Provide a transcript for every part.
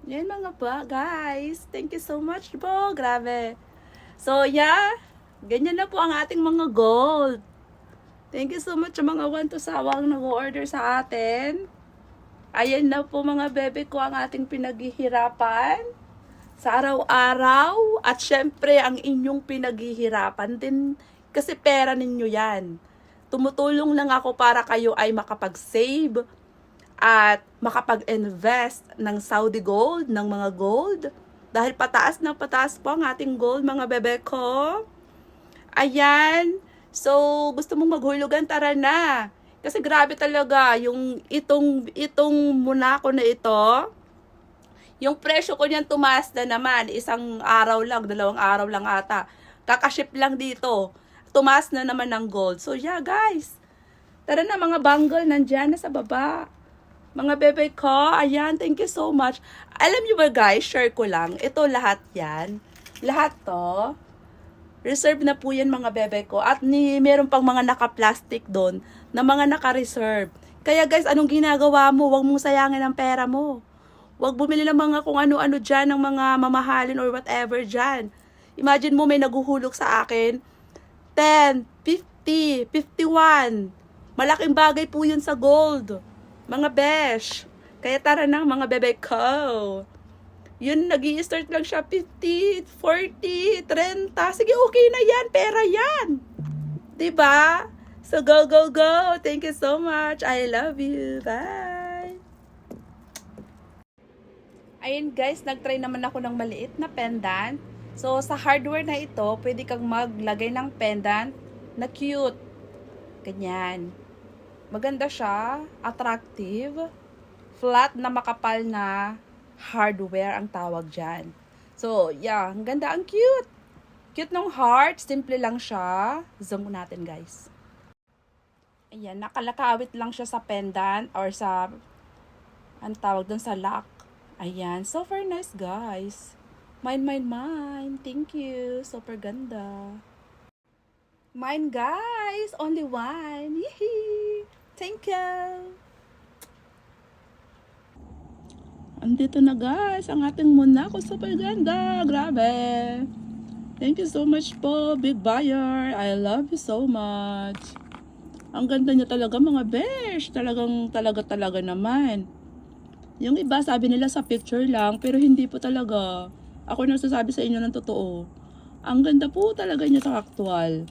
Yan mga ba, guys. Thank you so much po. Grabe. So, yeah. Ganyan na po ang ating mga gold. Thank you so much sa mga to sawang nag-order sa atin. Ayan na po mga bebe ko ang ating pinaghihirapan sa araw-araw. At syempre, ang inyong pinaghihirapan din kasi pera ninyo yan. Tumutulong lang ako para kayo ay makapag-save at makapag-invest ng Saudi gold, ng mga gold. Dahil pataas na pataas po ang ating gold, mga bebe ko. Ayan. So, gusto mong maghulugan, tara na. Kasi grabe talaga, yung itong Monaco na ito, yung presyo ko niyan tumaas na naman. Isang araw lang, 2 araw lang ata. Kakaship lang dito. Tumaas na naman ng gold. So, yeah, guys. Tara na, mga bangle, nandyan na sa baba. Mga bebe ko, ayan, thank you so much. Alam nyo ba guys, share ko lang, ito lahat yan. Lahat to, reserve na po yan mga bebe ko. At meron pang mga naka-plastic doon, na mga naka-reserve. Kaya guys, anong ginagawa mo? Huwag mong sayangin ang pera mo. Huwag bumili ng mga kung ano-ano dyan, ng mga mamahalin or whatever dyan. Imagine mo may naguhulog sa akin, 10, 50, 51. Malaking bagay po yun sa gold. Mga besh. Kaya tara na mga bebe ko. Yun, nag-i-start lang siya 50, 40, 30. Sige, okay na yan. Pera yan. Diba? So, go, go, go. Thank you so much. I love you. Bye. Ayun guys, nag-try naman ako ng maliit na pendant. So, sa hardware na ito, pwede kang maglagay ng pendant na cute. Ganyan. Maganda siya, attractive, flat na makapal na hardware ang tawag dyan. So, yeah, ang ganda, ang cute. Cute ng heart, simple lang siya. Zoom natin, guys. Ayan, nakalakawit lang siya sa pendant or sa, ang tawag dun sa lock. Ayan, super nice, guys. Mine, mine, mine. Thank you. Super ganda. Mine, guys. Only one. Yee! Thank you! Andito na guys, ang ating Monaco. Super ganda. Grabe. Thank you so much po, big buyer. I love you so much. Ang ganda niya talaga mga besh. Talaga naman. Yung iba sabi nila sa picture lang, pero hindi po talaga. Ako nagsasabi sa inyo ng totoo. Ang ganda po talaga niya sa actual.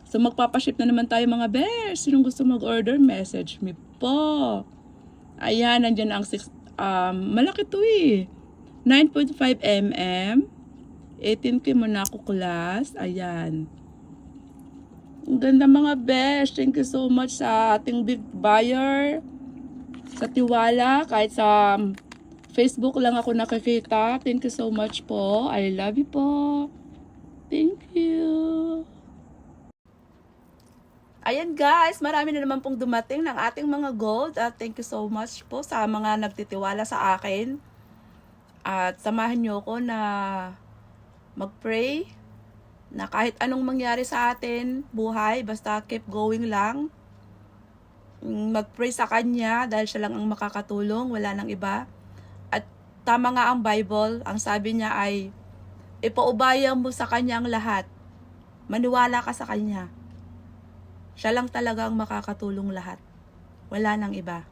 So, magpapaship na naman tayo mga bears. Sinong gusto mag-order, message me po. Ayan, nandyan ang malaki to eh. 9.5 mm. 18K Monaco class. Ayan. Ang ganda mga bears. Thank you so much sa ating big buyer. Sa tiwala. Kahit sa Facebook lang ako nakikita. Thank you so much po. I love you po. Thank you. Ayan guys, marami na naman pong dumating ng ating mga gold at thank you so much po sa mga nagtitiwala sa akin. At samahan nyo ko na mag-pray na kahit anong mangyari sa atin, buhay, basta keep going lang. Mag-pray sa Kanya dahil siya lang ang makakatulong, wala nang iba. At tama nga ang Bible, ang sabi niya ay, ipaubaya mo sa Kanya ang lahat. Maniwala ka sa Kanya. Siya lang talaga ang makakatulong lahat. Wala nang iba.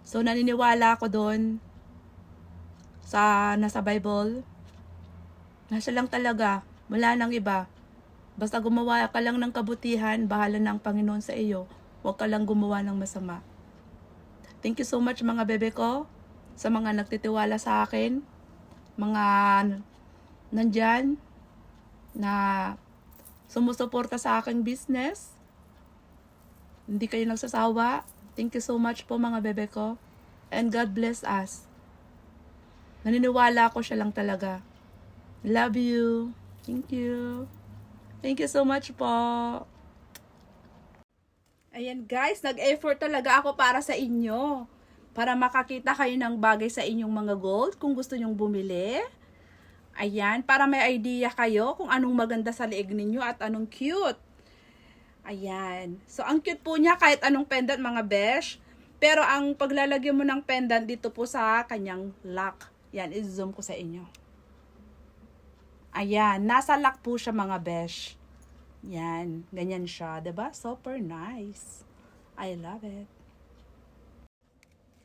So, naniniwala ako doon sa nasa Bible. Na siya lang talaga. Wala nang iba. Basta gumawa ka lang ng kabutihan, bahala na ang Panginoon sa iyo. Huwag ka lang gumawa ng masama. Thank you so much mga bebe ko. Sa mga nagtitiwala sa akin. Mga nandyan na sumusuporta sa aking business. Hindi kayo nagsasawa. Thank you so much po mga bebe ko. And God bless us. Naniniwala ko siya lang talaga. Love you. Thank you. Thank you so much po. Ayan guys, nag-effort talaga ako para sa inyo. Para makakita kayo ng bagay sa inyong mga gold kung gusto nyong bumili. Ayan, para may idea kayo kung anong maganda sa liig ninyo at anong cute. Ayan. So, ang cute po niya kahit anong pendant mga besh. Pero ang paglalagyan mo ng pendant dito po sa kanyang lock. Yan, i-zoom ko sa inyo. Ayan, nasa lock po siya mga besh. Yan, ganyan siya, 'di ba? Super nice. I love it.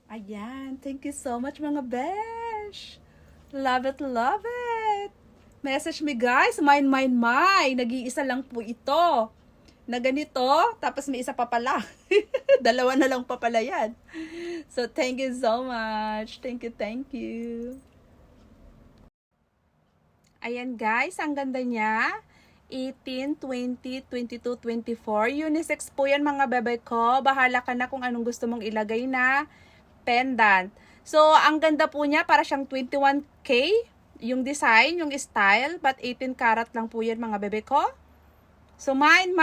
Ayan, thank you so much mga besh. Love it, love it. Message me guys, mine. Nag-iisa lang po ito. Na ganito, tapos may isa pa pala. Dalawa na lang pa pala yan. So, thank you so much. Thank you. Ayan guys, ang ganda niya. 18, 20, 22, 24. Unisex po yan mga bebe ko. Bahala ka na kung anong gusto mong ilagay na pendant. So, ang ganda po niya, para siyang 21K. Yung design, yung style. But 18 karat lang po yan mga bebe ko. So, mine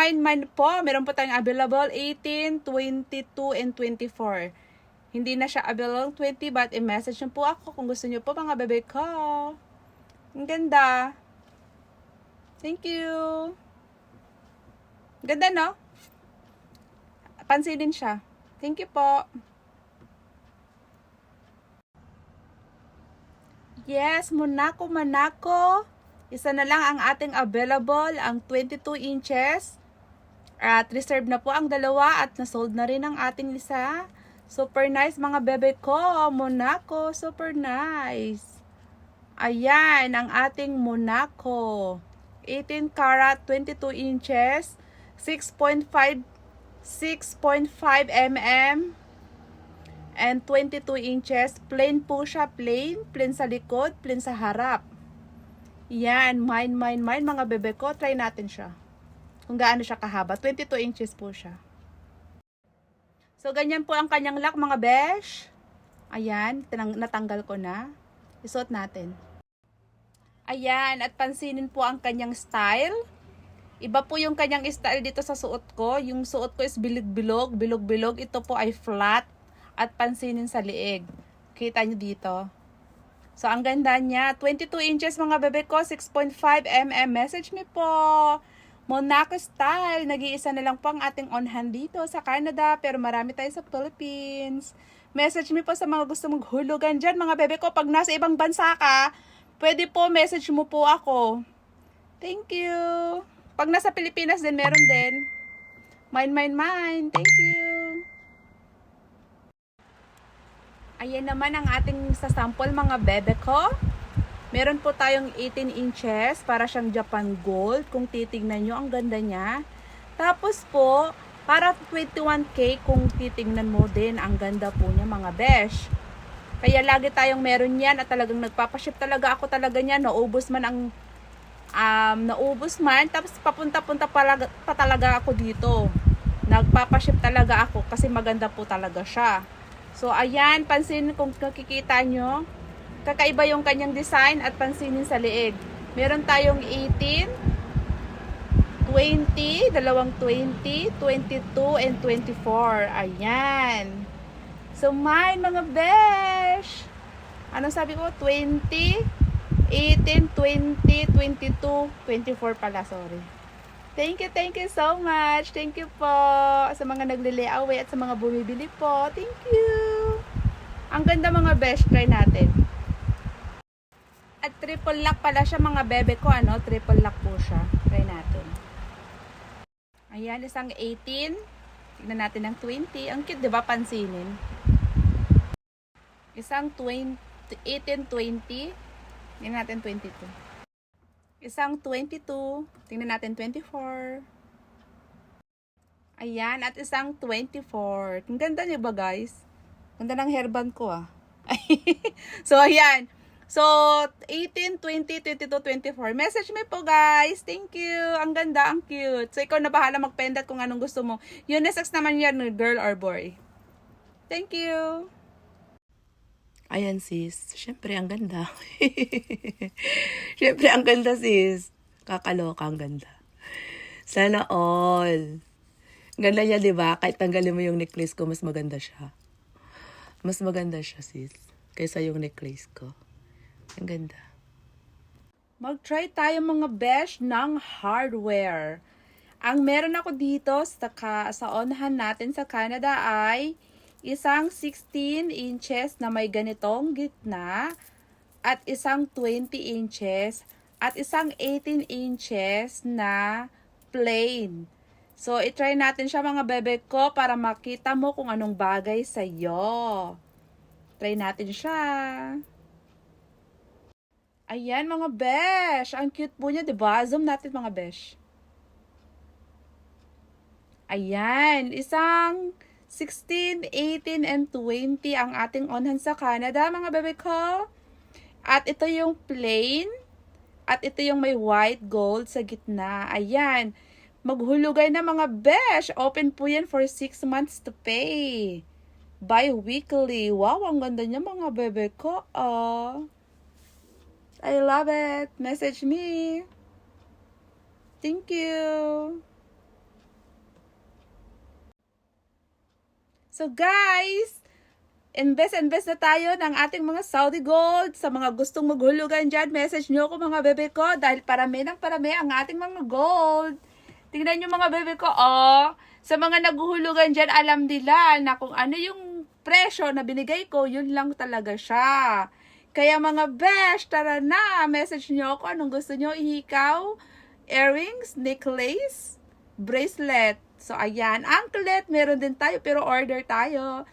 po. Meron po tayong available 18, 22, and 24. Hindi na siya available 20, but i-message nyo po ako kung gusto nyo po mga bebe ko. Ang ganda. Thank you. Ganda, no? Pansinin siya. Thank you po. Yes, Monaco. Isa na lang ang ating available, ang 22 inches. At reserve na po ang dalawa at nasold na rin ang ating isa. Super nice mga bebe ko. Monaco, super nice. Ayan, ang ating Monaco. 18 karat, 22 inches, 6.5 mm, and 22 inches. Plain po siya, plain sa likod, plain sa harap. Yan, mine, mga bebe ko. Try natin siya. Kung gaano siya kahaba. 22 inches po siya. So, ganyan po ang kanyang lock, mga besh. Ayan, natanggal ko na. Isuot natin. Ayan, at pansinin po ang kanyang style. Iba po yung kanyang style dito sa suot ko. Yung suot ko is bilog-bilog. Ito po ay flat. At pansinin sa liig. Kita nyo dito. So, ang ganda niya. 22 inches mga bebe ko. 6.5 mm. Message me po. Monaco style. Nag-iisa na lang po ang ating on-hand dito sa Canada. Pero marami tayo sa Philippines. Message me po sa mga gusto mong hulugan dyan mga bebe ko. Pag nasa ibang bansa ka, pwede po message mo po ako. Thank you. Pag nasa Pilipinas din, meron din. Mine. Thank you. Ayan naman ang ating sa sample mga bebe ko. Meron po tayong 18 inches para siyang Japan Gold. Kung titignan nyo, ang ganda niya. Tapos po, para 21K kung titignan mo din, ang ganda po niya mga besh. Kaya lagi tayong meron yan at talagang nagpapaship talaga ako talaga niya. Naubos man tapos papunta-punta pa talaga ako dito. Nagpapaship talaga ako kasi maganda po talaga siya. So, ayan, pansinin kung nakikita nyo. Kakaiba yung kanyang design at pansinin sa liig. Meron tayong 18, 20, dalawang 20, 22, and 24. Ayan. So, mine mga besh. Anong sabi ko? 20, 18, 20, 22, 24 pala, sorry. Thank you so much. Thank you po sa mga nagle-layaway at sa mga bumibili po. Thank you. Ang ganda mga besh, try natin. At triple lock pala siya mga bebe ko, ano? Triple lock po siya. Try natin. Ayan, isang 18. Tignan natin ang 20. Ang cute, di ba? Pansinin. Isang 20, 18, 20. Tignan natin 22. Isang 22. Tingnan natin 24. Ayan. At isang 24. Ang ganda niyo ba guys? Ganda ng hairband ko ah. So ayan. So 18, 20, 22, 24. Message me po guys. Thank you. Ang ganda. Ang cute. So ikaw na bahala magpendat kung anong gusto mo. Unisex naman yan, girl or boy. Thank you. Ayan sis, syempre ang ganda. Syempre ang ganda sis. Kakaloka, ang ganda. Sana all. Ganda niya, di ba? Kahit tanggalin mo yung necklace ko, mas maganda siya. Mas maganda siya sis, kaysa yung necklace ko. Ang ganda. Mag-try tayo mga besh ng hardware. Ang meron ako dito sa onhan natin sa Canada ay isang 16 inches na may ganitong gitna. at isang 20 inches at isang 18 inches na plain. So, itry natin siya mga bebe ko para makita mo kung anong bagay sa'yo. Try natin siya. Ayan mga besh. Ang cute po niya, diba? Zoom natin mga besh. Ayan. Isang 16, 18, and 20 ang ating onhan sa Canada mga bebe ko. At ito yung plain. At ito yung may white gold sa gitna. Ayan. Maghulugay na mga besh. Open po yan for 6 months to pay. Bi-weekly. Wow, ang ganda niya mga bebe ko. I love it. Message me. Thank you. So guys, invest na tayo ng ating mga Saudi Gold. Sa mga gustong maghulugan dyan, message nyo ako mga bebe ko dahil parami ng parami ang ating mga gold. Tingnan nyo mga bebe ko, sa mga naghuhulugan dyan, alam nila na kung ano yung presyo na binigay ko, yun lang talaga siya. Kaya mga besh, tara na, message nyo ako anong gusto nyo ihikaw. Earrings, necklace, bracelet. So ayan, anklet, meron din tayo pero order tayo.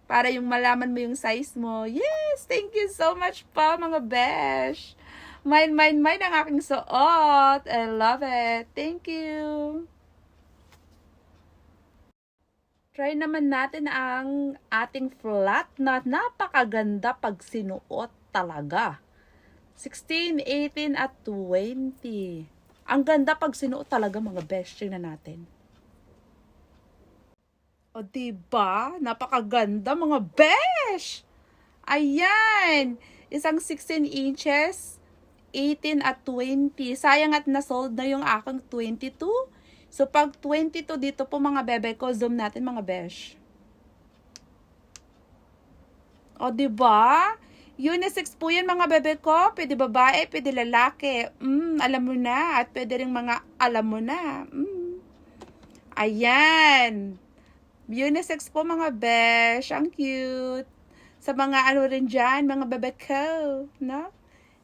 Para yung malaman mo yung size mo. Yes, thank you so much po mga besh. Mine ang aking suot. I love it. Thank you. Try naman natin ang ating flat na napakaganda pag sinuot talaga. 16, 18, at 20. Ang ganda pag sinuot talaga mga besh. Tingnan natin. O diba? Napakaganda mga besh! Ayan! Isang 16 inches, 18 at 20. Sayang at nasold na yung aking 22. So pag 22 dito po mga bebe ko, zoom natin mga besh. O diba? Unisex po yan mga bebe ko. Pwede babae, pwede lalaki. Alam mo na. At pwede rin mga alam mo na. Ayan. Unisex po mga besh. Ang cute. Sa mga ano rin dyan, mga bebe ko. No?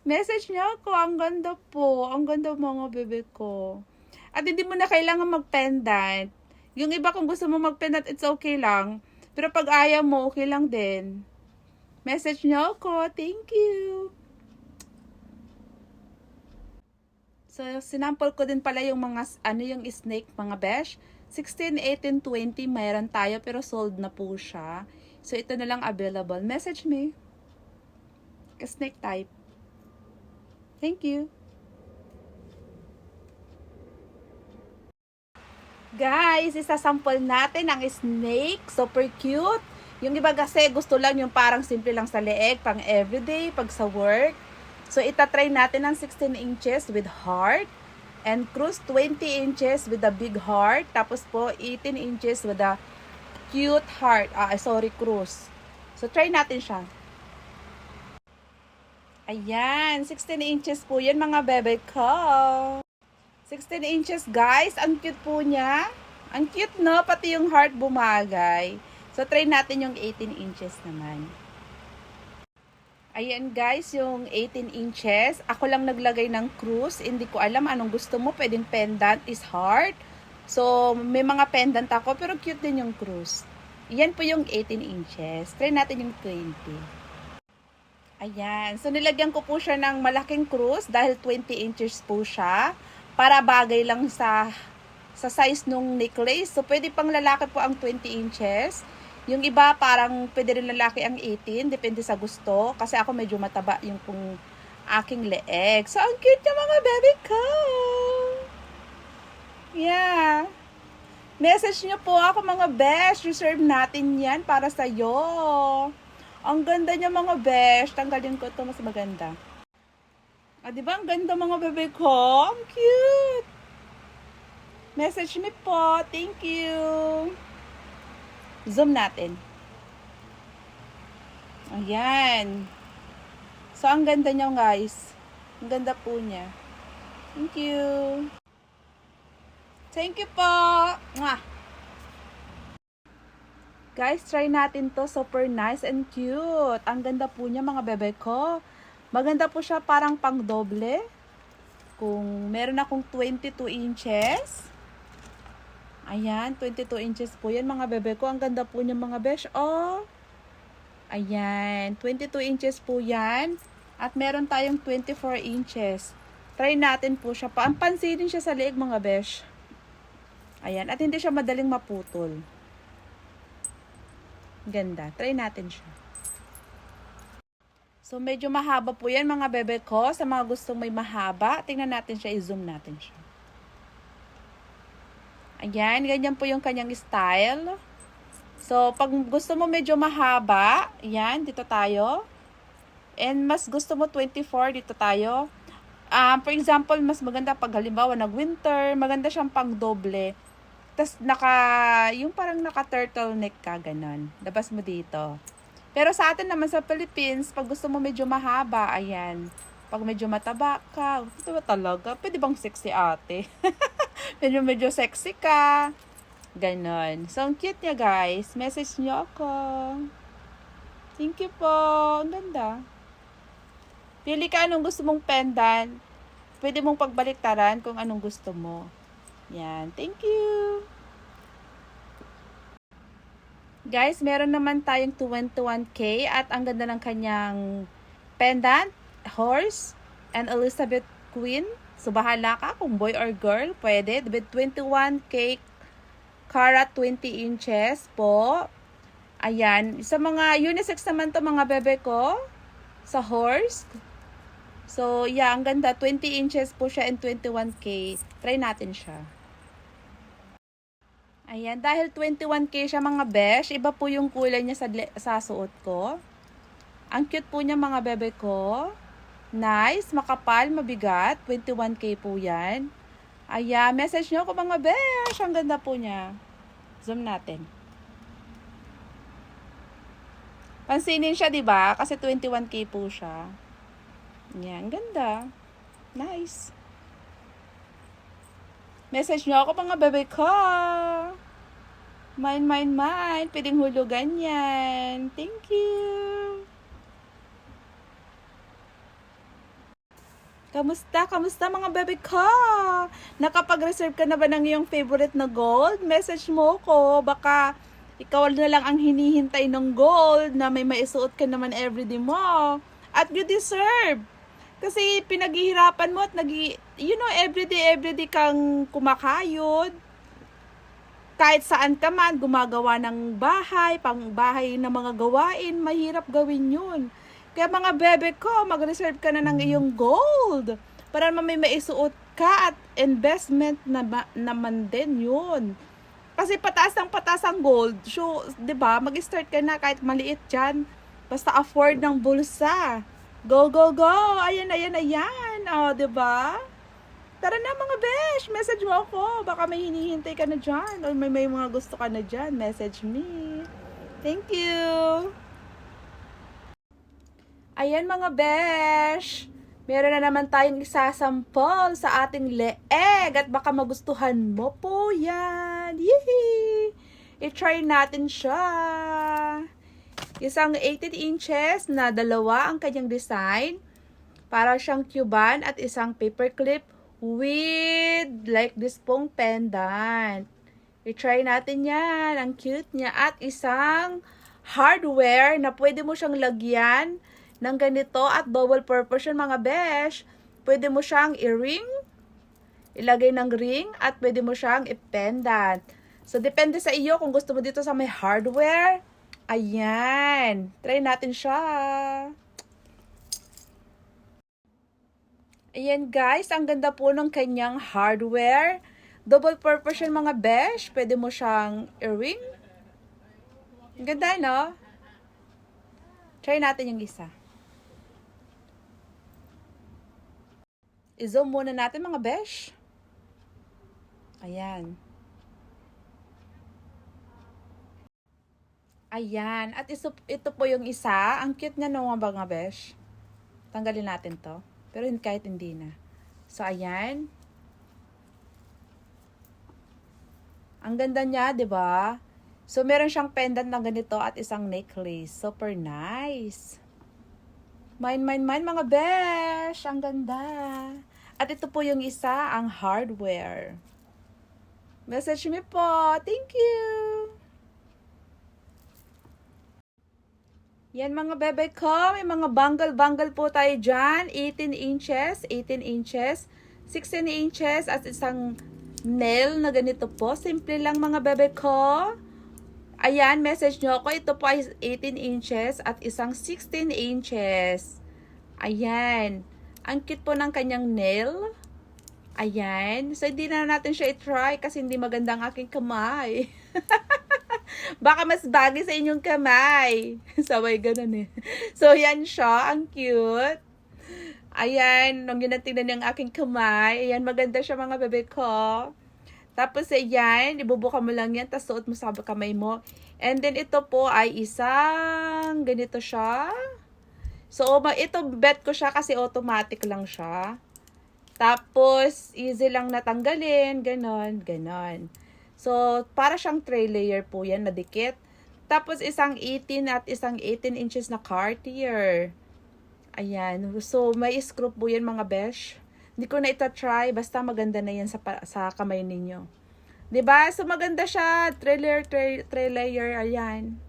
Message niyo ako. Ang ganda po. Ang ganda mga bebe ko. At hindi mo na kailangan mag-pendant. Yung iba kung gusto mo mag-pendant, it's okay lang. Pero pag ayaw mo, okay lang din. Message niyo ako. Thank you. So, sinample ko din pala yung mga, ano yung snake, mga besh. 16, 18, 20, mayroon tayo pero sold na po siya. So, ito na lang available. Message me. Snake type. Thank you. Guys, isasample natin ang snake. Super cute. Yung iba kasi gusto lang yung parang simple lang sa leeg, pang everyday, pag sa work. So, itatry natin ang 16 inches with heart. And cruise 20 inches with a big heart. Tapos po, 18 inches with a cute heart. Cruise. So, try natin siya. Ayan, 16 inches po yan mga bebe ko. 16 inches guys, ang cute po niya. Ang cute no, pati yung heart bumagay. So, try natin yung 18 inches naman. Ayan guys, yung 18 inches. Ako lang naglagay ng cruise. Hindi ko alam anong gusto mo. Pwedeng pendant is heart. So, may mga pendant ako. Pero cute din yung cruise. Yan po yung 18 inches. Try natin yung 20. Ayan. So, nilagyan ko po siya ng malaking cruise. Dahil 20 inches po siya. Para bagay lang sa size nung necklace. So, pwede pang lalaki po ang 20 inches. Yung iba parang pwede rin lalaki ang 18, depende sa gusto. Kasi ako medyo mataba yung kung aking leeg. So, ang cute niya mga baby ko. Yeah. Message niyo po ako mga besh. Reserve natin yan para sa'yo. Ang ganda niya mga besh. Tanggalin ko ito, mas maganda. Diba ang ganda mga baby ko? Ang cute. Message me po. Thank you. Zoom natin. Ayan. So, ang ganda niya guys. Ang ganda po niya. Thank you. Thank you po. Mwah. Guys, try natin to. Super nice and cute. Ang ganda po niya mga bebe ko. Maganda po siya parang pang doble. Kung meron akong 22 inches. Ayan, 22 inches po yan mga bebe ko. Ang ganda po niya mga besh. Oh, ayan, 22 inches po yan. At meron tayong 24 inches. Try natin po siya. Pansinin siya sa leeg mga besh. Ayan, at hindi siya madaling maputol. Ganda. Try natin siya. So, medyo mahaba po yan mga bebe ko. Sa mga gustong may mahaba, tingnan natin siya. I-zoom natin siya. Ayan, ganyan po yung kanyang style. So, pag gusto mo medyo mahaba, yan, dito tayo. And mas gusto mo 24, dito tayo. For example, mas maganda pag halimbawa nag-winter, maganda siyang pang doble. Tapos yung parang naka-turtleneck ka, ganon. Labas mo dito. Pero sa atin naman sa Philippines, pag gusto mo medyo mahaba, ayan. Pag medyo mataba ka, ito ba talaga? Pwede bang sexy ate? medyo sexy ka. Ganon. So, ang cute niya guys. Message niyo ako. Thank you po. Ang ganda. Pili ka anong gusto mong pendant. Pwede mong pagbaliktaran kung anong gusto mo. Yan. Thank you. Guys, meron naman tayong 21K at ang ganda ng kanyang pendant, horse, and Elizabeth Queen. So, bahala ka kung boy or girl. Pwede. With 21K carat 20 inches po. Ayan. Sa mga unisex naman to mga bebe ko. Sa horse. So, yeah, ang ganda. 20 inches po siya and 21K. Try natin siya. Ayan, dahil 21K siya mga besh, iba po yung kulay niya sa suot ko. Ang cute po niya mga bebe ko. Nice, makapal, mabigat. 21K po yan. Ayan, message nyo ko mga besh. Ang ganda po niya. Zoom natin. Pansinin siya, diba? Kasi 21K po siya. Ayan, ganda. Nice. Message nyo ako mga bebe ko. Mine. Pwedeng hulugan yan. Thank you. Kamusta mga bebe ko? Nakapag-reserve ka na ba ng iyong favorite na gold? Message mo ko. Baka ikaw na lang ang hinihintay ng gold na may maisuot ka naman everyday mo. At you deserve. Kasi pinaghihirapan mo at everyday kang kumakayod. Kahit saan ka man, gumagawa ng pang-bahay na mga gawain, mahirap gawin yun. Kaya mga bebe ko, mag-reserve ka na ng iyong gold. Para may maisuot ka at investment naman din yun. Kasi pataas ang gold. So, 'di ba? Mag-start ka na kahit maliit diyan. Basta afford ng bulsa. Go. Ayan. Oh, 'di ba? Tara na mga besh, message mo ako. Baka may hinihintay ka na diyan or may mga gusto ka na diyan. Message me. Thank you. Ayan mga besh. Meron na naman tayong isasampol sa ating leeg at baka magustuhan mo po yan. Yee! I-try natin siya. Isang 18 inches na dalawa ang kanyang design. Para siyang Cuban at isang paperclip with like this pong pendant. I-try natin yan. Ang cute niya. At isang hardware na pwede mo siyang lagyan ng ganito at double purpose yun mga besh. Pwede mo siyang i-ring, ilagay ng ring, at pwede mo siyang i-pendant. So, depende sa iyo kung gusto mo dito sa may hardware. Ayan. Try natin siya. Ayan guys, ang ganda po ng kanyang hardware. Double purpose yun mga besh. Pwede mo siyang i-ring. Ang ganda, no? Try natin yung isa. I-zoom muna natin mga besh. Ayan. Ayan. At ito po yung isa. Ang cute niya no mga besh. Tanggalin natin to. Pero kahit hindi na. So, ayan. Ang ganda niya, di ba? So, meron siyang pendant na ganito at isang necklace. Super nice. Mine, mga besh. Ang ganda. At ito po yung isa, ang hardware. Message me po. Thank you. Yan mga bebe ko. May mga bangal-bangal po tayo dyan. 18 inches, 16 inches, at isang nail na ganito po. Simple lang mga bebe ko. Ayan, message nyo ako. Ito po ay 18 inches at isang 16 inches. Ayan. Ang cute po ng kanyang nail. Ayan. So, hindi na natin siya i-try kasi hindi maganda ang aking kamay. Baka mas bagay sa inyong kamay. Sabay ganun eh. So, yan siya. Ang cute. Ayan. Nung yun tingnan niyo ang aking kamay. Ayan, maganda siya mga bebe ko. Tapos, ayan. Ibubuka mo lang yan. Tapos, suot mo sa kamay mo. And then, ito po ay isang ganito siya. So, ito bet ko siya kasi automatic lang siya. Tapos, easy lang natanggalin. Ganon, ganon. So, para siyang tray layer po yan, nadikit. Tapos, isang 18 at isang 18 inches na Cartier. Ayan. So, may screw po yan mga besh. Hindi ko na ita-try. Basta maganda na yan sa kamay ninyo. 'Di ba? So, maganda siya. Tray layer. Ayan.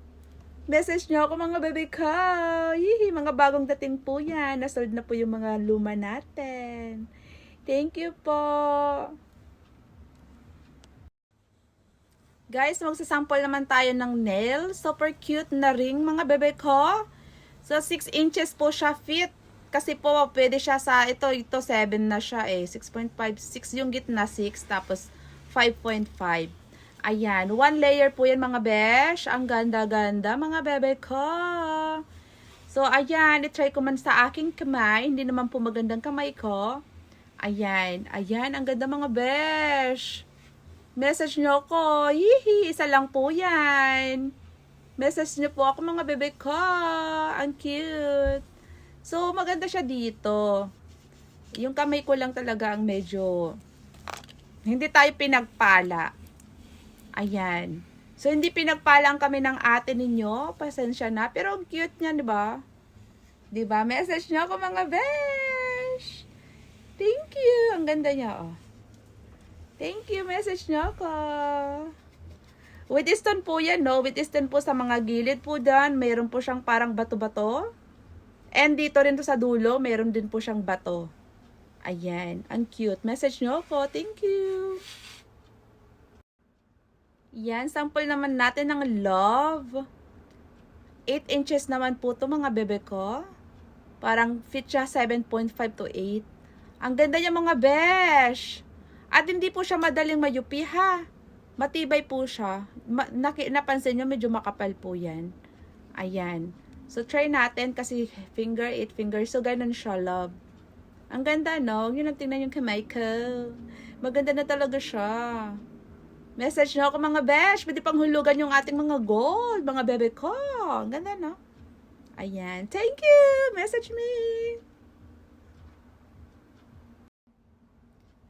Message nyo ako mga bebe ko. Hihi, mga bagong dating po yan. Nasold na po yung mga luma natin. Thank you po. Guys, magsasample naman tayo ng nail. Super cute na ring mga bebe ko. So, 6 inches po siya fit. Kasi po, pwede siya sa, ito 7 na siya eh. 6.5, 6 yung gitna, 6. Tapos, 5.5. Ayan, 1 layer po yan mga besh. Ang ganda-ganda mga bebe ko. So, ayan, itry ko man sa aking kamay. Hindi naman po magandang kamay ko. Ayan, ayan, ang ganda mga besh. Message nyo ko. Hihi, isa lang po yan. Message nyo po ako mga bebe ko. Ang cute. So, maganda siya dito. Yung kamay ko lang talaga ang medyo hindi tayo pinagpala. Ayan. So, hindi pinagpala ang kami ng ate ninyo. Pasensya na. Pero ang cute niya, di ba? Di ba? Message nyo ako mga besh. Thank you. Ang ganda niya, oh. Thank you. Message nyo ako. With stone po yan, no? With stone po sa mga gilid po dyan. Mayroon po siyang parang bato-bato. And dito rin to sa dulo, mayroon din po siyang bato. Ayan. Ang cute. Message nyo ako. Thank you. Yan. Sample naman natin ng love. 8 inches naman po to mga bebe ko. Parang fit siya 7.5 to 8. Ang ganda niya mga besh. At hindi po siya madaling mayupi ha. Matibay po siya. Napansin nyo medyo makapal po yan. Ayan. So try natin kasi finger, 8 fingers. So ganun siya love. Ang ganda no. Yun ang tingnan yung kamay ko. Maganda na talaga siya. Message nyo ako mga besh. Pwede pang hulugan yung ating mga gold. Mga bebe ko. Ang ganda no. Ayan. Thank you. Message me.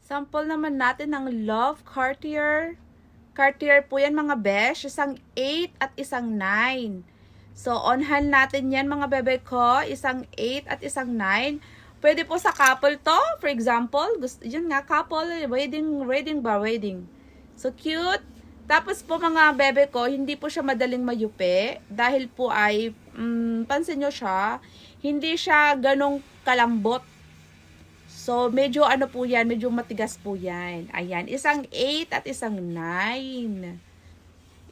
Sample naman natin ng Love Cartier. Cartier po yan mga besh. Isang 8 at isang 9. So, on hand natin yan mga bebe ko. Isang 8 at isang 9. Pwede po sa couple to. For example, yun nga, couple, wedding. So, cute. Tapos po mga bebe ko, hindi po siya madaling mayupi. Dahil po ay, pansin nyo siya, hindi siya ganong kalambot. So, medyo ano po yan, medyo matigas po yan. Ayan, isang 8 at isang 9.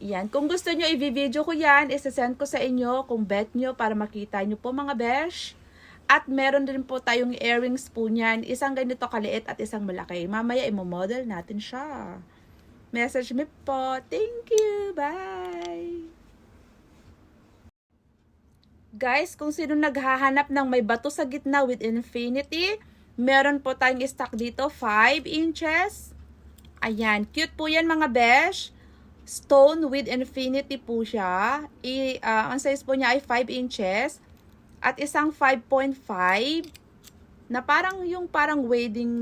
Yan, kung gusto nyo i-video ko yan, isasend ko sa inyo kung bet nyo para makita nyo po mga besh. At meron din po tayong earrings po niyan. Isang ganito kaliit at isang malaki. Mamaya imo-model natin siya. Message me po. Thank you. Bye. Guys, kung sino naghahanap ng may bato sa gitna with infinity, meron po tayong stock dito, 5 inches. Ayan, cute po yan mga besh. Stone with infinity po siya. Ang size po niya ay 5 inches. At isang 5.5 na parang yung wedding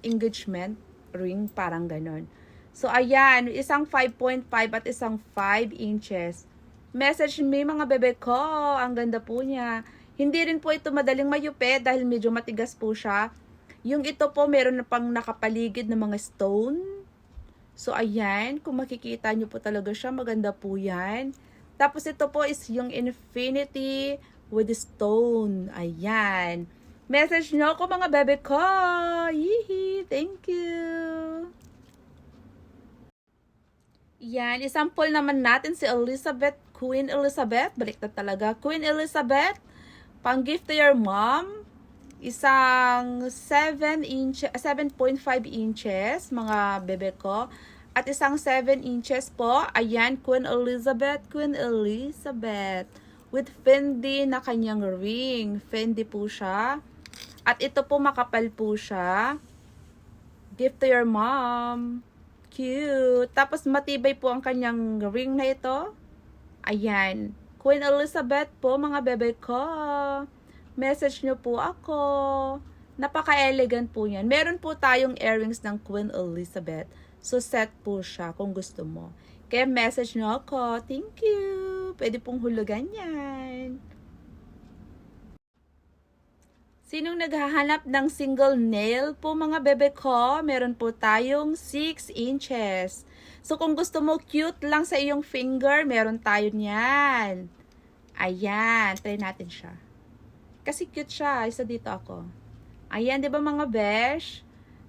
engagement ring, parang ganon. So, ayan, isang 5.5 at isang 5 inches. Message me mga bebe ko. Ang ganda po niya. Hindi rin po ito madaling mayupi dahil medyo matigas po siya. Yung ito po, meron na pang nakapaligid na mga stone. So, ayan. Kung makikita nyo po talaga siya, maganda po yan. Tapos, ito po is yung infinity with stone. Ayan. Message nyo ako mga bebe ko. Yee! Thank you. Yan. Isample naman natin si Elizabeth. Queen Elizabeth. Balik na talaga. Queen Elizabeth. Pang gift to your mom. Isang 7.5 inches, mga bebe ko. At isang 7 inches po. Ayan, Queen Elizabeth. Queen Elizabeth. With Fendi na kanyang ring. Fendi po siya. At ito po makapal po siya. Gift to your mom. Cute. Tapos matibay po ang kanyang ring na ito. Ayan. Queen Elizabeth po, mga bebe ko. Message nyo po ako. Napaka-elegant po yan. Meron po tayong earrings ng Queen Elizabeth. So, set po siya kung gusto mo. Kaya message nyo ako. Thank you. Pwede pong hulugan yan. Sinong naghahanap ng single nail po mga bebe ko? Meron po tayong 6 inches. So, kung gusto mo cute lang sa iyong finger, meron tayo niyan. Ayan. Try natin siya. Kasi cute siya. Isa dito ako. Ayan, di ba mga besh?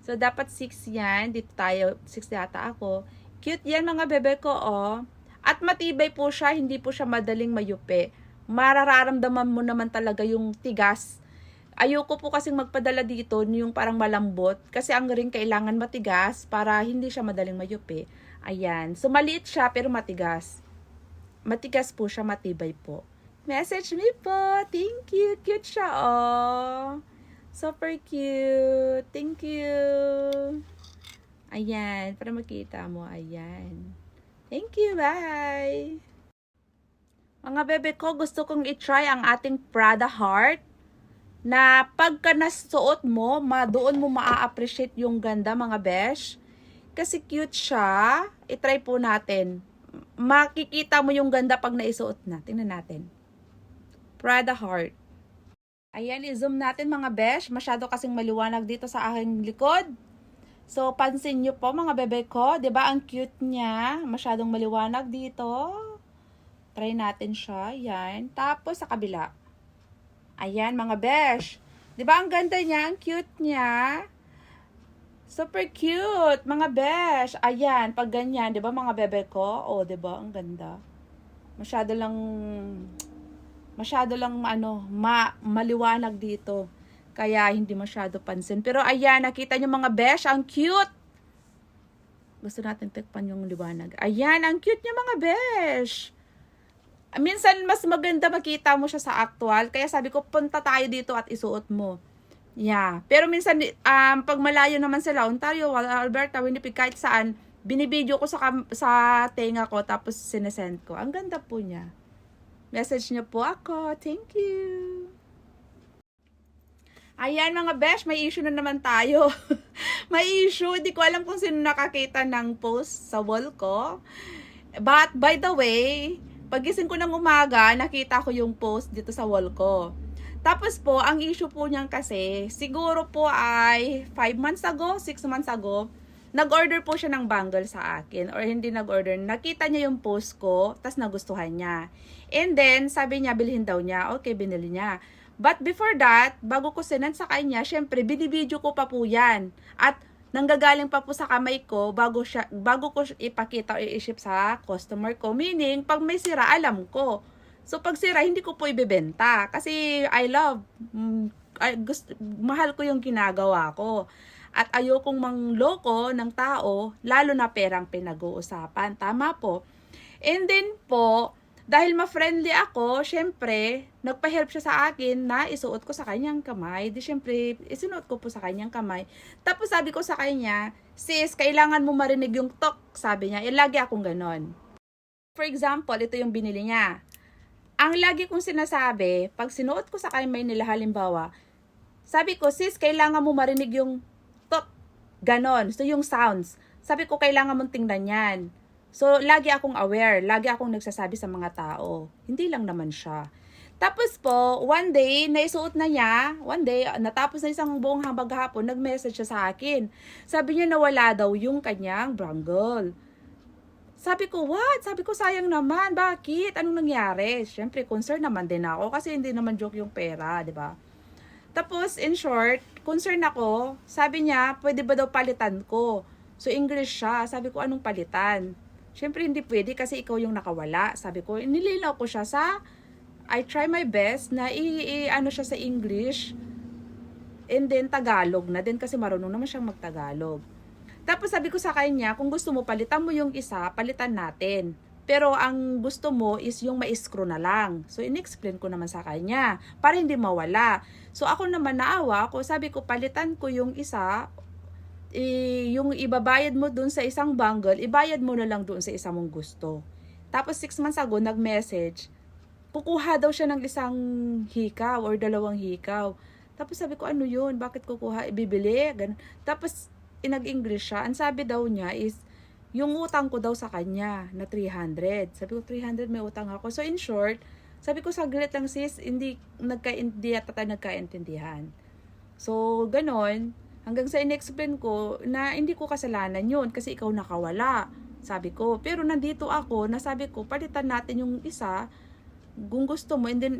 So, dapat 6 yan. Dito tayo, 6 yata ako. Cute yan mga bebe ko, oh. At matibay po siya. Hindi po siya madaling mayupi. Mararamdaman mo naman talaga yung tigas. Ayoko po kasing magpadala dito yung parang malambot. Kasi ang ring kailangan matigas para hindi siya madaling mayupi. Ayan. So, maliit siya pero matigas. Matigas po siya, matibay po. Message me po. Thank you. Cute siya, oh. Super cute. Thank you. Ayan. Para makita mo. Ayan. Thank you. Bye. Mga bebe ko, gusto kong i-try ang ating Prada Heart. Na pagka nasuot mo, doon mo maa-appreciate yung ganda, mga besh. Kasi cute siya. I-try po natin. Makikita mo yung ganda pag naisuot na. Tingnan natin. Prada Heart. Ayan, i-zoom natin mga besh. Masyado kasing maliwanag dito sa aking likod. So, pansin nyo po mga bebe ko. Diba ang cute niya? Masyadong maliwanag dito. Try natin siya. Ayan. Tapos sa kabila. Ayan mga besh. Diba ang ganda niya? Ang cute niya. Super cute. Mga besh. Ayan. Pag ganyan. Diba mga bebe ko? O, diba? Ang ganda. Masyado lang maliwanag dito. Kaya hindi masyado pansin. Pero ayan, nakita nyo mga besh, ang cute. Gusto natin tikpan yung liwanag. Ayan, ang cute niya mga besh. Minsan mas maganda makita mo siya sa actual. Kaya sabi ko, punta tayo dito at isuot mo. Yeah. Pero minsan, pag malayo naman sila, Ontario, Alberta, Winnipeg, kahit saan, binibideo ko sa tenga ko, tapos sinesend ko. Ang ganda po niya. Message niyo po ako. Thank you. Ayan mga besh, may issue na naman tayo. May issue. Hindi ko alam kung sino nakakita ng post sa wall ko. But by the way, pagising ko ng umaga, nakita ko yung post dito sa wall ko. Tapos po, ang issue po niyan kasi, siguro po ay 5 months ago, 6 months ago, nag-order po siya ng bangle sa akin. Or hindi nag-order. Nakita niya yung post ko, tas nagustuhan niya. And then, sabi niya, bilhin daw niya. Okay, binili niya. But before that, bago ko sinend sa kanya, syempre, binibideo ko pa po yan. At nanggagaling pa po sa kamay ko bago ko ipakita o i-ship sa customer ko. Meaning, pag may sira, alam ko. So, pag sira, hindi ko po ibebenta. Kasi mahal ko yung ginagawa ko. At ayokong mangloko ng tao, lalo na perang pinag-uusapan. Tama po. And then po, dahil ma-friendly ako, syempre, nagpa-help siya sa akin na isuot ko sa kanyang kamay. Di syempre, isinuot ko po sa kanyang kamay. Tapos sabi ko sa kanya, sis, kailangan mo marinig yung tok. Sabi niya, lagi akong ganon. For example, ito yung binili niya. Ang lagi kong sinasabi, pag sinuot ko sa kamay nila halimbawa, sabi ko, sis, kailangan mo marinig yung tok. Ganon. So, yung sounds. Sabi ko, kailangan mong tingnan yan. So, lagi akong aware. Lagi akong nagsasabi sa mga tao. Hindi lang naman siya. Tapos po, one day, naisuot na niya, one day, natapos na isang buong maghapon, nag-message siya sa akin. Sabi niya nawala daw yung kanyang brangle. Sabi ko, what? Sabi ko, sayang naman. Bakit? Anong nangyari? Siyempre, concern naman din ako kasi hindi naman joke yung pera, di ba? Tapos, in short, concern ako. Sabi niya, pwede ba daw palitan ko? So, English siya. Sabi ko, anong palitan? Siyempre, hindi pwede kasi ikaw yung nakawala. Sabi ko, nilinaw ko siya sa I try my best na ano siya sa English and then Tagalog na din kasi marunong naman siyang magtagalog. Tapos sabi ko sa kanya, kung gusto mo palitan mo yung isa, palitan natin. Pero ang gusto mo is yung ma-screw na lang. So in-explain ko naman sa kanya para hindi mawala. So ako naman naawa ako, sabi ko palitan ko yung isa, yung ibabayad mo dun sa isang bangle, ibayad mo na lang dun sa isa mong gusto. Tapos 6 months ago, nag-message, kukuha daw siya ng isang hikaw or 2 hikaw. Tapos sabi ko, ano yun? Bakit kukuha? Ibibili? Ganun. Tapos, inag-English siya. Ang sabi daw niya is, yung utang ko daw sa kanya na 300. Sabi ko, 300 may utang ako. So, in short, sabi ko, saglit lang sis, hindi at tayo nagkaintindihan. So, ganon. Hanggang sa in-explain ko na hindi ko kasalanan yun kasi ikaw nakawala. Sabi ko, pero nandito ako, nasabi ko, palitan natin yung isa, kung gusto mo, and then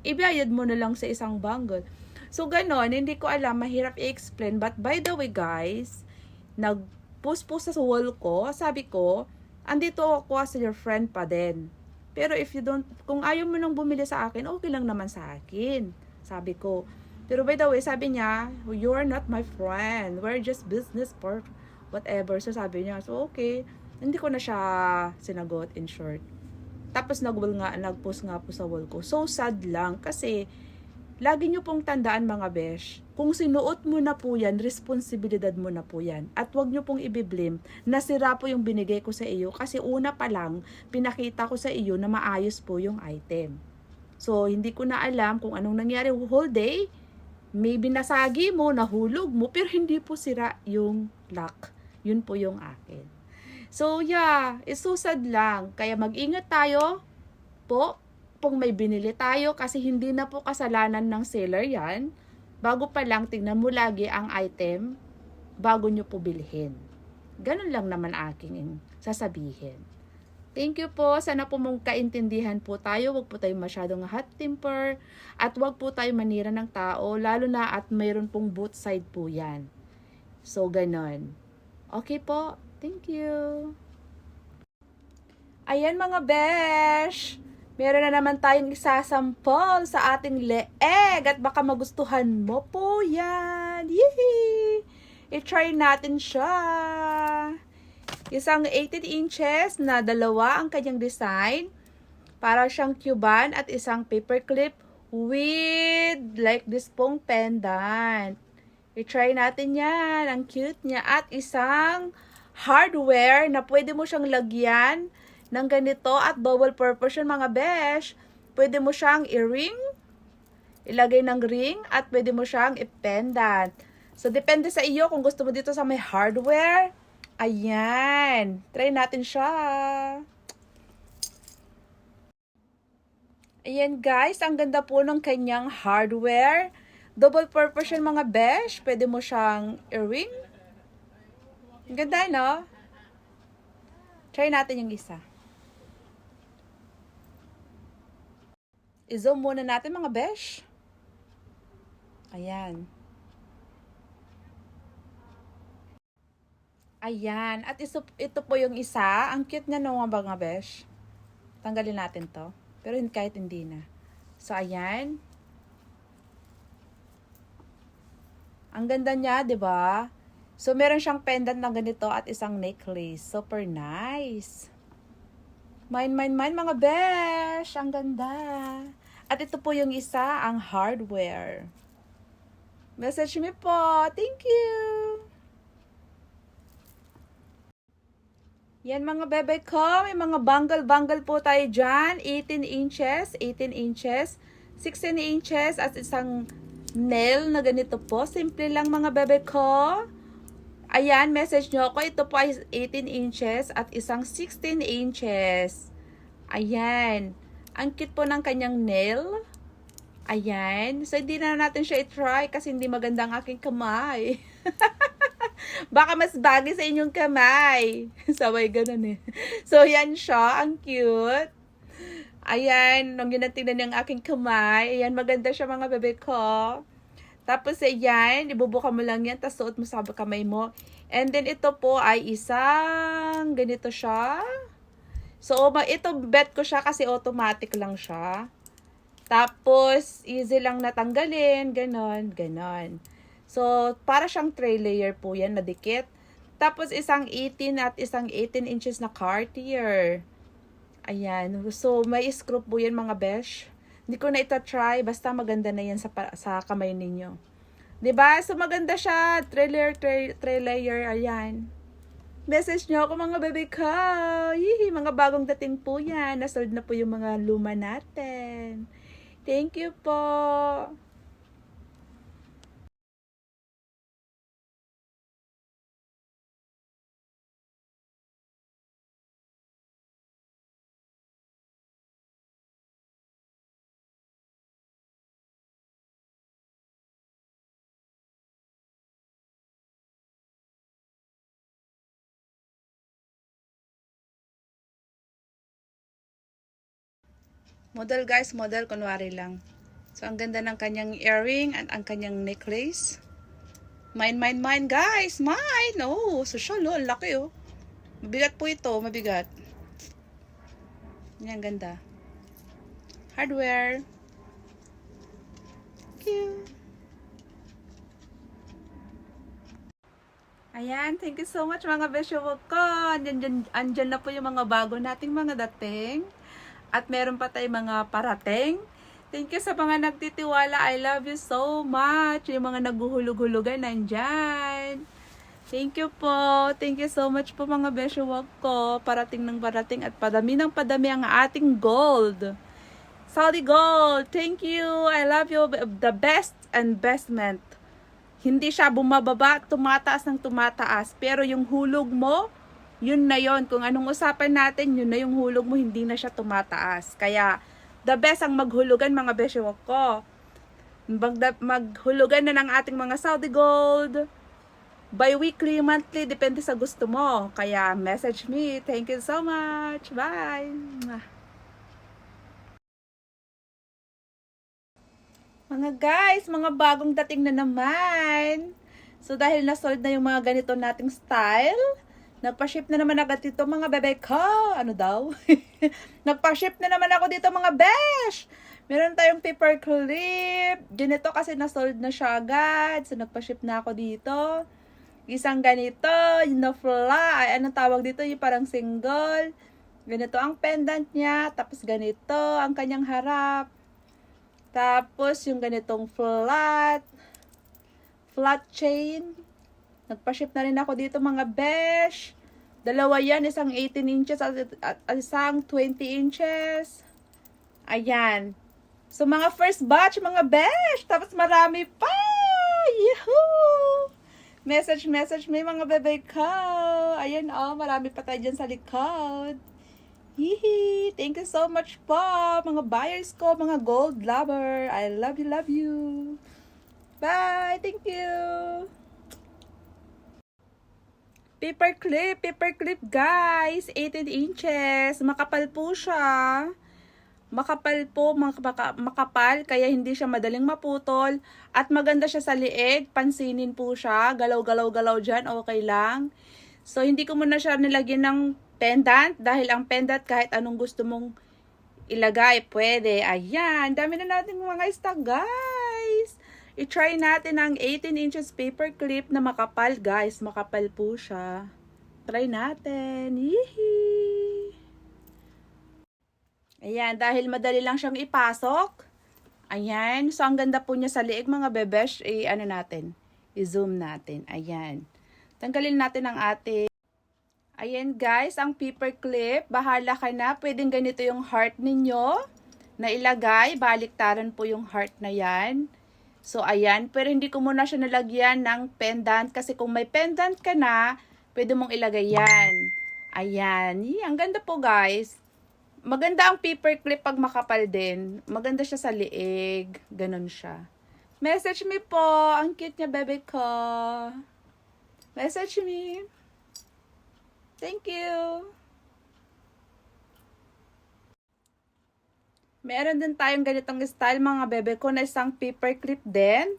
ibayad mo na lang sa isang bangle. So, ganon, hindi ko alam, mahirap i-explain. But by the way, guys, nag-post po sa wall ko, sabi ko, andito ako as your friend pa din. Pero if you don't, kung ayaw mo nang bumili sa akin, okay lang naman sa akin. Sabi ko. Pero by the way, sabi niya, you are not my friend. We're just business for whatever. So, sabi niya, so okay. Hindi ko na siya sinagot in short. Tapos nag-post nga po sa wall ko. So sad lang kasi lagi nyo pong tandaan mga besh, kung sinuot mo na po yan, responsibilidad mo na po yan. At wag nyo pong ibiblame na sira po yung binigay ko sa iyo kasi una pa lang, pinakita ko sa iyo na maayos po yung item. So, hindi ko na alam kung anong nangyari whole day. Maybe nasagi mo, nahulog mo, pero hindi po sira yung lock. Yun po yung akin. So, yeah, so sad lang. Kaya mag-ingat tayo po kung may binili tayo kasi hindi na po kasalanan ng seller yan. Bago pa lang, tingnan mo lagi ang item bago nyo po bilhin. Ganun lang naman aking sasabihin. Thank you po. Sana po mong kaintindihan po tayo. Huwag po tayo masyadong hot temper at huwag po tayo manira ng tao lalo na at mayroon pong both side po yan. So, ganun. Okay po. Thank you. Ayan mga besh. Meron na naman tayong isasampol sa ating leeg at baka magustuhan mo po yan. Yee! I-try natin siya. Isang 18 inches na dalawa ang kanyang design. Para siyang Cuban at isang paperclip with like this pong pendant. I-try natin yan. Ang cute niya. At isang hardware na pwede mo siyang lagyan ng ganito at double purpose yun mga besh. Pwede mo siyang i-ring, ilagay ng ring at pwede mo siyang i-pendant. So, depende sa iyo kung gusto mo dito sa may hardware. Ayan. Try natin siya. Ayan guys, ang ganda po ng kanyang hardware. Double purpose yun mga besh. Pwede mo siyang i-ring. Ang ganda, no? Try natin yung isa. I-zoom muna natin mga besh. Ayan. Ayan. At ito po yung isa. Ang cute niya no mga besh. Tanggalin natin to. Pero kahit hindi na. So, ayan. Ang ganda niya, di ba? So, meron siyang pendant na ganito at isang necklace. Super nice. Mine mga besh. Ang ganda. At ito po yung isa, ang hardware. Message me po. Thank you. Yan mga bebe ko. May mga bangle po tayo dyan. 18 inches, 16 inches, at isang nail na ganito po. Simple lang mga bebe ko. Ayan, message nyo ako. Ito po ay 18 inches at isang 16 inches. Ayan. Ang cute po ng kanyang nail. Ayan. So, hindi na natin siya i-try kasi hindi maganda ang aking kamay. Baka mas bagay sa inyong kamay. Sabay ganun eh. So, yan siya. Ang cute. Ayan. Nung tingnan niya ang aking kamay. Ayan, maganda siya mga bebe ko. Tapos, ayan. Ibubuka mo lang yan. Tapos, suot mo sa kamay mo. And then, ito po ay isang ganito siya. So, ito bet ko siya kasi automatic lang siya. Tapos, easy lang natanggalin. Ganon, ganon. So, para siyang tray layer po yan, madikit. Tapos, isang 18 at isang 18 inches na Cartier. Ayan. So, may screw po yan mga besh. Hindi ko na ita-try. Basta maganda na yan sa kamay ninyo. 'Di ba? So, maganda siya. Tray layer. Ayan. Message nyo ako mga bebe ko. Hihi, mga bagong dating po yan. Nasold na po yung mga luma natin. Thank you po. Model guys, model. Kunwari lang. So, ang ganda ng kanyang earring at ang kanyang necklace. Mine, mine, mine, guys. Mine. Oh, social, oh. Laki, oh. Mabigat po ito. Mabigat. Yan, ganda. Hardware. Thank you. Ayan, thank you so much mga besyo ko. Andyan na po yung mga bago nating mga dating. At meron pa tayong mga parating. Thank you sa mga nagtitiwala. I love you so much. Yung mga naguhulog-hulugan nandyan. Thank you po. Thank you so much po mga besyo ko. Parating ng parating at padami ng padami ang ating gold. Saudi Gold, thank you. I love you. The best and bestment. Hindi siya bumababa, tumataas ng tumataas. Pero yung hulog mo, yun na yun. Kung anong usapan natin, yun na yung hulog mo, hindi na siya tumataas. Kaya, the best ang maghulugan mga besyo ko. Maghulugan na ng ating mga Saudi Gold. Bi-weekly, monthly, depende sa gusto mo. Kaya, message me. Thank you so much. Bye. Mga guys, mga bagong dating na naman. So, dahil na-sold na yung mga ganito nating style, nagpa-ship na naman agad dito mga bebe ko. Ano daw? Nagpa-ship na naman ako dito mga besh. Meron tayong paper clip. Ganito kasi na-sold na siya agad. So, nagpa-ship na ako dito. Isang ganito, yung na-fla. Ay, anong tawag dito? Yung parang single. Ganito ang pendant niya. Tapos ganito ang kanyang harap. Tapos, yung ganitong flat chain. Nagpa-ship na rin ako dito mga besh. Dalawa yan, isang 18 inches at isang 20 inches. Ayan. So, mga first batch, mga besh. Tapos, marami pa. Yahoo! Message may mga bebe ko. Ayan, oh, marami pa tayo dyan sa likod. Hihi! Thank you so much po, mga buyers ko, mga gold lover. I love you, love you. Bye! Thank you! Paper clip guys, 18 inches. Makapal po siya. Makapal po, makapal, kaya hindi siya madaling maputol. At maganda siya sa liig, pansinin po siya. Galaw-galaw-galaw dyan, okay lang. So, hindi ko muna siya nilagyan ng pendant, dahil ang pendant kahit anong gusto mong ilagay, pwede. Ayan, dami na natin mga stock guys. I-try natin ang 18 inches paper clip na makapal guys. Makapal po siya. Try natin. Yee! Ayan, dahil madali lang siyang ipasok. Ayan, so ang ganda po niya sa liig mga bebesh. Ano natin? I-zoom natin. Ayan. Tanggalin natin ang ating. Ayan guys, ang paper clip. Bahala ka na. Pwedeng ganito yung heart ninyo na ilagay. Baliktaran po yung heart na yan. So, ayan. Pero hindi ko muna siya nalagyan ng pendant. Kasi kung may pendant ka na, pwede mong ilagay yan. Ayan. Ang ganda po guys. Maganda ang paperclip pag makapal din. Maganda siya sa liig. Ganon siya. Message me po. Ang cute niya, bebe ko. Message me. Thank you. Meron din tayong ganitong style, mga bebe ko, na isang paperclip din.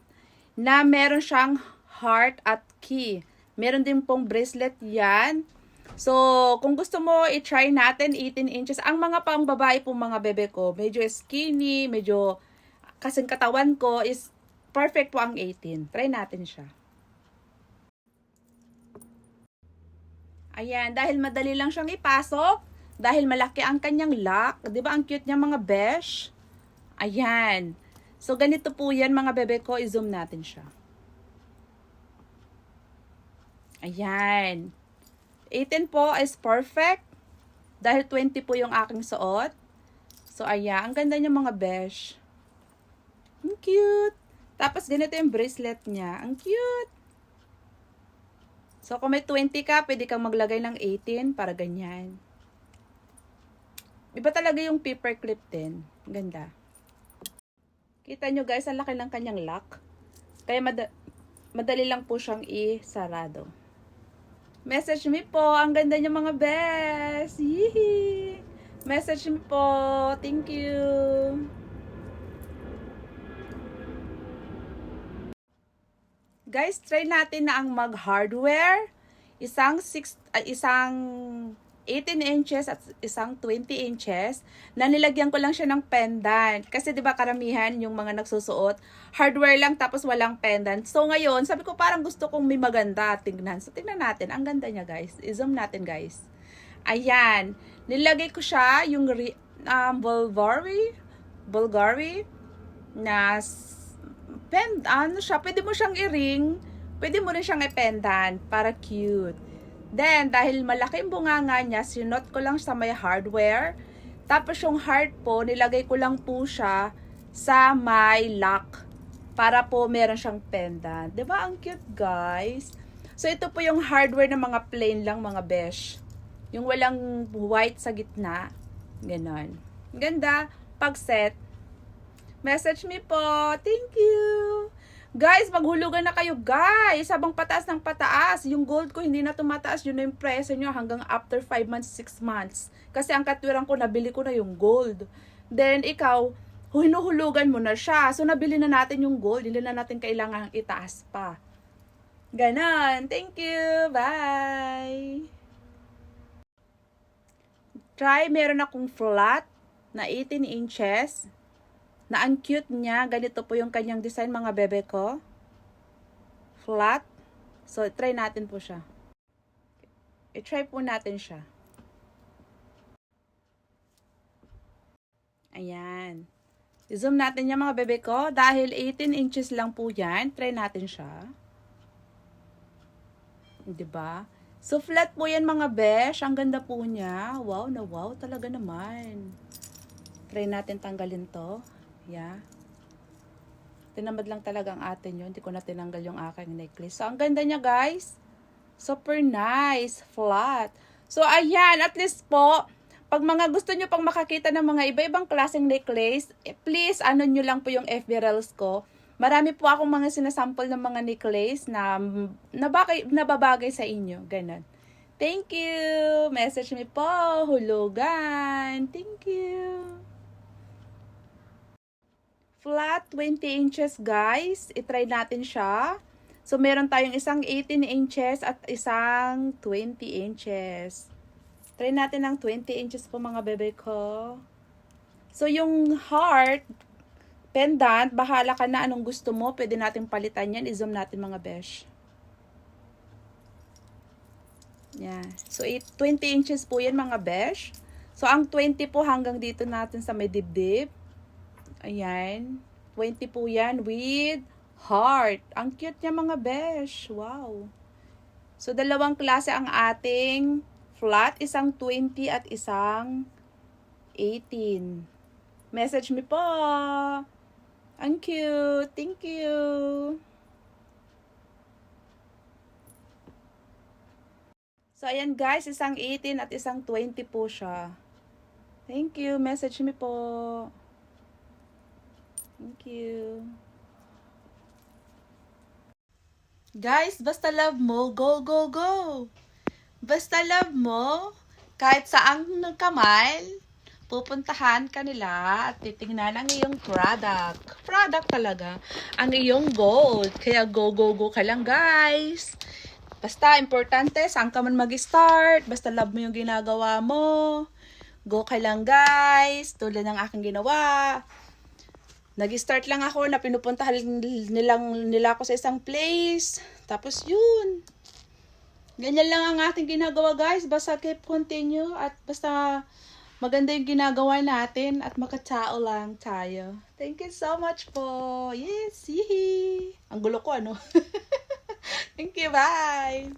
Na meron siyang heart at key. Meron din pong bracelet yan. So, kung gusto mo, i-try natin 18 inches. Ang mga pang babae po mga bebe ko, medyo skinny, medyo kasing katawan ko is perfect po ang 18. Try natin siya. Ayan, dahil madali lang siyang ipasok, dahil malaki ang kanyang lock, 'di ba ang cute niya mga besh? Ayan. So, ganito po yan mga bebe ko, i-zoom natin siya. Ayan. 18 po is perfect. Dahil 20 po yung aking suot. So, ayan. Ang ganda niya mga besh. Ang cute. Tapos, ganito yung bracelet niya. Ang cute. So, kung may 20 ka, pwede kang maglagay ng 18 para ganyan. Iba talaga yung paperclip din. Ganda. Kita nyo guys, ang laki ng kanyang lock. Kaya madali lang po siyang i-sarado. Message me po. Ang ganda niya mga best. Yee! Message me po. Thank you. Guys, try natin na ang mag hardware. Isang 18 inches at isang 20 inches na nilagyan ko lang siya ng pendant. Kasi 'di ba karamihan yung mga nagsusuot, hardware lang tapos walang pendant. So ngayon, sabi ko parang gusto kong may maganda tingnan. So tingnan natin, ang ganda niya guys. I-zoom natin guys. Ayan, nilagay ko siya yung Bulgari na ano siya, pwede mo siyang i-ring, pwede mo rin siyang i-pendant para cute. Then, dahil malaki yung bunganga niya, sinot ko lang sa may hardware. Tapos yung heart po, nilagay ko lang po siya sa may lock. Para po meron siyang pendant. Diba ang cute guys? So ito po yung hardware ng mga plain lang mga besh. Yung walang white sa gitna. Ganon. Ganda. Pag set. Message me po. Thank you. Guys, maghulugan na kayo guys. Habang pataas ng pataas. Yung gold ko hindi na tumataas. Yun na yung presyo nyo hanggang after 5 months, 6 months. Kasi ang katwiran ko, nabili ko na yung gold. Then, ikaw, hinuhulugan mo na siya. So, nabili na natin yung gold. Hindi na natin kailangan itaas pa. Ganon. Thank you. Bye. Try, meron akong flat na 18 inches. Na ang cute niya. Ganito po yung kanyang design mga bebe ko. Flat. So, try natin po siya. I-try po natin siya. Ayan. I-zoom natin yan mga bebe ko. Dahil 18 inches lang po yan. Try natin siya. Diba? So, flat po yan mga besh. Ang ganda po niya. Wow na wow talaga naman. Try natin tanggalin to. Yeah. Tinamad lang talaga ang atin yun. Hindi ko na tinanggal yung aking necklace. So, ang ganda niya guys. Super nice. Flat. So, ayan. At least po, pag mga gusto nyo pang makakita ng mga iba-ibang klaseng necklace, please, ano nyo lang po yung FB Reels ko. Marami po akong mga sinasample ng mga necklace na nababagay sa inyo. Ganon. Thank you. Message me po. Hulugan. Thank you. Flat 20 inches guys. I-try natin siya. So, meron tayong isang 18 inches at isang 20 inches. Try natin ng 20 inches po mga bebe ko. So, yung heart, pendant, bahala ka na anong gusto mo. Pwede natin palitan yan. I-zoom natin mga besh. Yeah. So, 20 inches po yan mga besh. So, ang 20 po hanggang dito natin sa may dibdib. Ayan. 20 po yan with heart. Ang cute niya mga besh. Wow. So, dalawang klase ang ating flat. Isang 20 at isang 18. Message me po. Ang cute. Thank you. So, ayan guys. Isang 18 at isang 20 po siya. Thank you. Message me po. Thank you. Guys, basta love mo, go, go, go! Basta love mo, kahit saang nagkamay, pupuntahan ka nila at titingnan ang iyong product. Product talaga. Ang iyong gold. Kaya go, go, go ka lang, guys. Basta, importante, saan ka man mag-start. Basta love mo yung ginagawa mo. Go ka lang, guys. Tulad ng aking ginawa. Nag-start lang ako na pinupuntahan nila ako sa isang place. Tapos yun. Ganyan lang ang ating ginagawa, guys. Basta keep continue at basta maganda yung ginagawa natin at makatao lang tayo. Thank you so much po. Yes, yee. Ang gulo ko, ano? Thank you, bye.